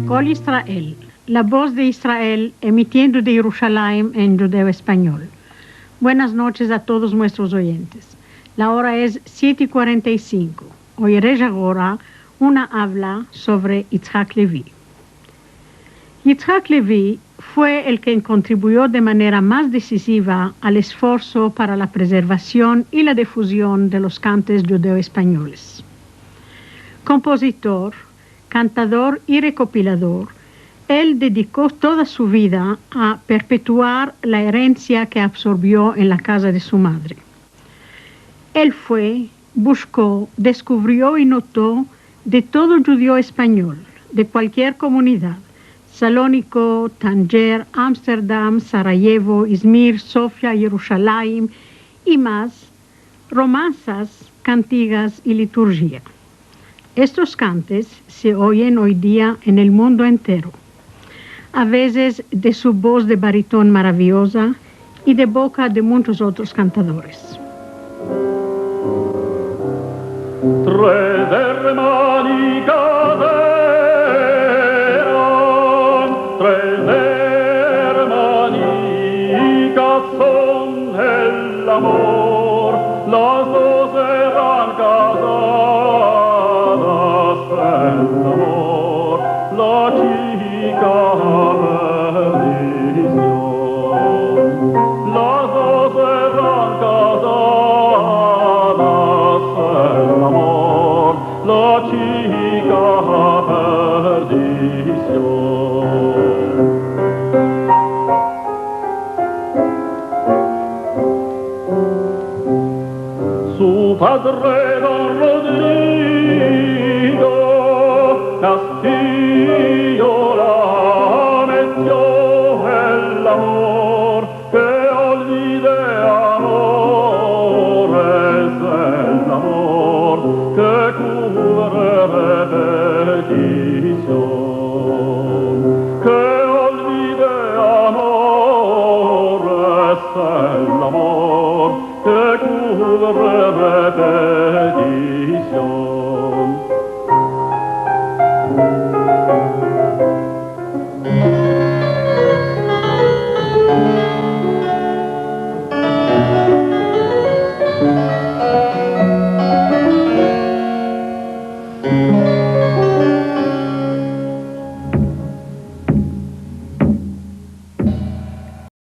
Kol Israel, la voz de Israel emitiendo de Jerusalén en judeo-espanol. Buenas noches a todos nuestros oyentes. La hora es 7:45. Oiré ahora una habla sobre Isaac Levy. Isaac Levy fue el que contribuyó de manera más decisiva al esfuerzo para la preservación y la difusión de los cantes judeo-españoles. Compositor, cantador y recopilador, él dedicó toda su vida a perpetuar la herencia que absorbió en la casa de su madre. Él fue, buscó, descubrió y notó de todo judío español, de cualquier comunidad, Salónico, Tánger, Ámsterdam, Sarajevo, Izmir, Sofía, Jerusalén y más, romanzas, cantigas y liturgia. Estos cantes se oyen hoy día en el mundo entero, a veces de su voz de baritón maravillosa y de boca de muchos otros cantadores. Tres hermanicas eran, tres hermanicas son el amor, las dos eran casadas en amor, la chica perdición, las dos eran casadas en amor, la chica perdición. Su padre don Rodrigo Castillo la metió el amor, que olvide amor es el amor que cubre